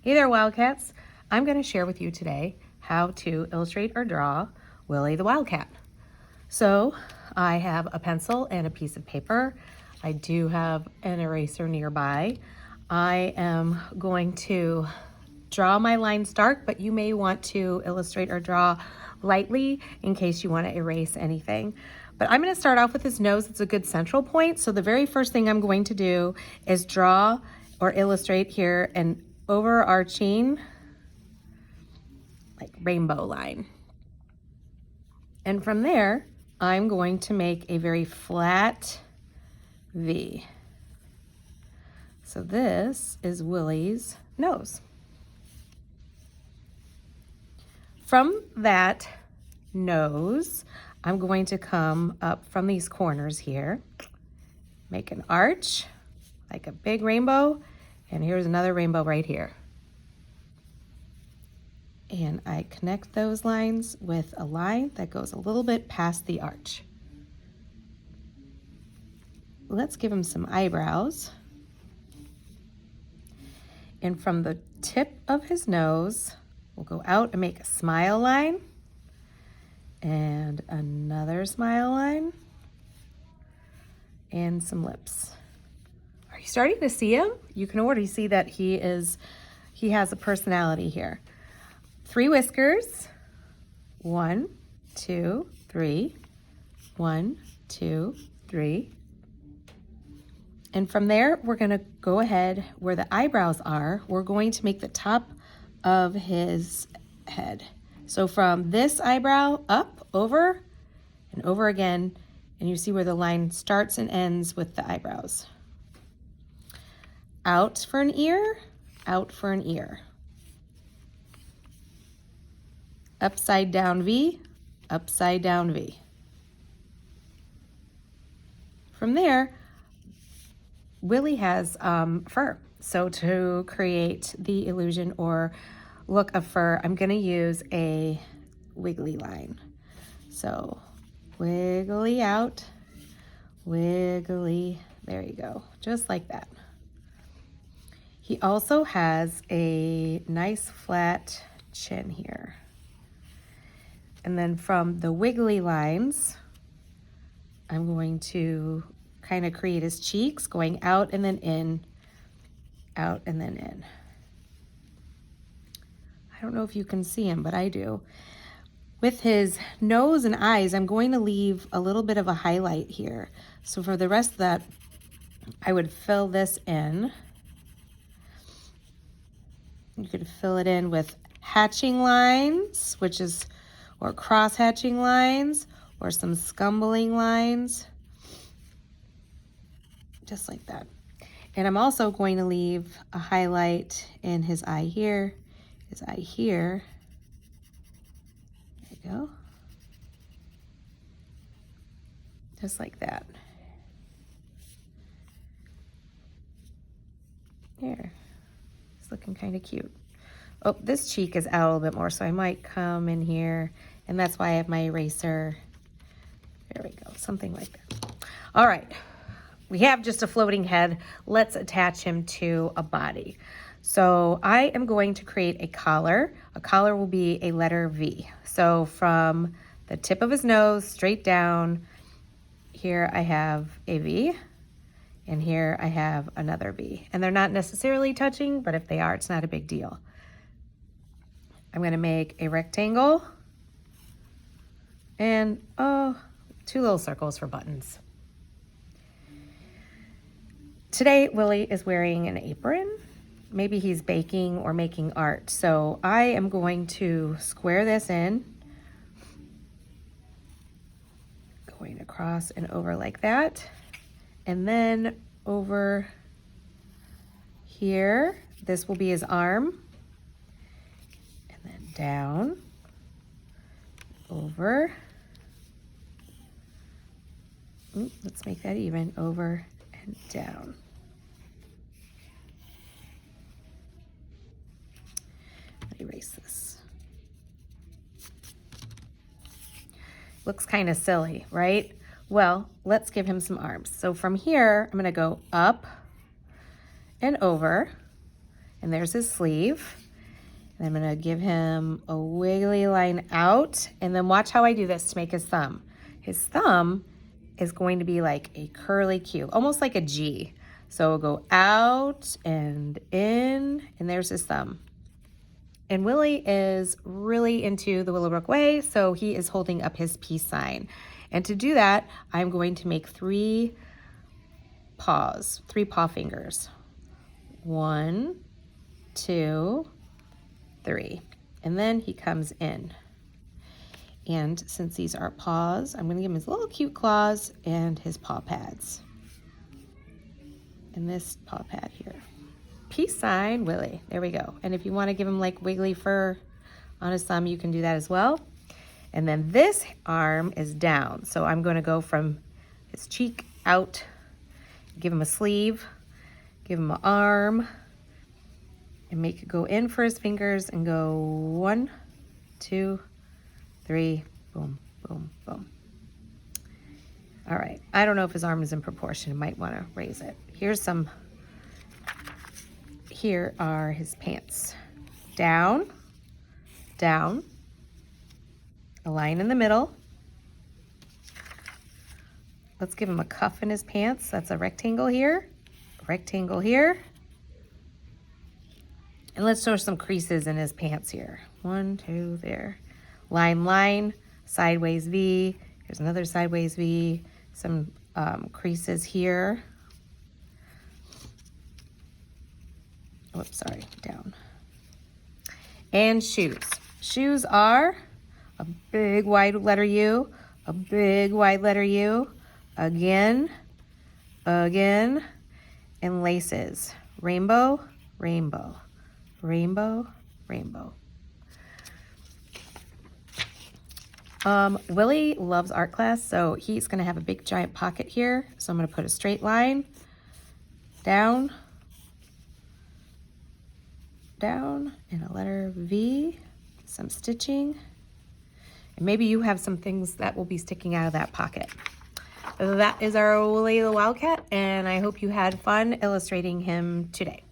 Hey there, Wildcats. I'm going to share with you today how to illustrate or draw Willy the Wildcat. So I have a pencil and a piece of paper. I do have an eraser nearby. I am going to draw my lines dark, but you may want to illustrate or draw lightly in case you want to erase anything. But I'm going to start off with his nose. It's a good central point. So the very first thing I'm going to do is draw or illustrate here an overarching like rainbow line. And from there, I'm going to make a very flat V. So this is Willy's nose. From that nose, I'm going to come up from these corners here, make an arch, like a big rainbow, and here's another rainbow right here. And I connect those lines with a line that goes a little bit past the arch. Let's give him some eyebrows. And from the tip of his nose, we'll go out and make a smile line and another smile line and some lips. Are you starting to see him? You can already see that he has a personality here. 3 whiskers. 1, 2, 3. 1, 2, 3. And from there, we're going to go ahead where the eyebrows are. We're going to make the top of his head. So from this eyebrow up, over, and over again, and you see where the line starts and ends with the eyebrows. Out for an ear, out for an ear. Upside down V, upside down V. From there, Willy has fur. So to create the illusion or look of fur, I'm going to use a wiggly line. So wiggly out, wiggly, there you go, just like that. He also has a nice flat chin here. And then from the wiggly lines, I'm going to kind of create his cheeks, going out and then in, out and then in. I don't know if you can see him, but I do. With his nose and eyes, I'm going to leave a little bit of a highlight here. So for the rest of that, I would fill this in. You could fill it in with hatching lines, or cross hatching lines, or some scumbling lines, just like that. And I'm also going to leave a highlight in his eye here, his eye here. There you go. Just like that. There. It's looking kind of cute. Oh, this cheek is out a little bit more, so I might come in here, and that's why I have my eraser. There we go, something like that. All right, we have just a floating head. Let's attach him to a body. So I am going to create a collar. A collar will be a letter V. So from the tip of his nose straight down, here I have a V, and here I have another V. And they're not necessarily touching, but if they are, it's not a big deal. I'm going to make a rectangle and 2 little circles for buttons. Today, Willy is wearing an apron. Maybe he's baking or making art. So I am going to square this in, going across and over like that. And then over here, this will be his arm. And then down, over. Let's make that even, over and down. Let me erase this. Looks kind of silly, right? Well, let's give him some arms. So from here, I'm going to go up and over, And there's his sleeve. And I'm gonna give him a wiggly line out, and then watch how I do this to make his thumb. His thumb is going to be like a curly Q, almost like a G. So we'll go out and in, and there's his thumb. And Willy is really into the Willowbrook way, so he is holding up his peace sign. And to do that, I'm going to make 3 paws, 3 paw fingers. 1, 2, 3. And then he comes in. And since these are paws, I'm gonna give him his little cute claws and his paw pads. And this paw pad here. Peace sign, Willy. There we go. And if you want to give him like wiggly fur on his thumb, you can do that as well. And then this arm is down. So I'm going to go from his cheek out, give him a sleeve, give him an arm, and make it go in for his fingers and go 1, 2, 3, boom, boom, boom. All right. I don't know if his arm is in proportion. I might want to raise it. Here are his pants. Down, down, a line in the middle. Let's give him a cuff in his pants. That's a rectangle here, rectangle here. And let's show some creases in his pants here. 1, 2, there. Line, line, sideways V. Here's another sideways V. Some creases here. Whoops, sorry, down. And shoes. Shoes are a big wide letter U, a big wide letter U, again, again, and laces. Rainbow, rainbow, rainbow, rainbow. Willy loves art class, so he's gonna have a big giant pocket here. So I'm gonna put a straight line down, down, and a letter V, some stitching, and maybe you have some things that will be sticking out of that pocket. That is our Willy the Wildcat, and I hope you had fun illustrating him today.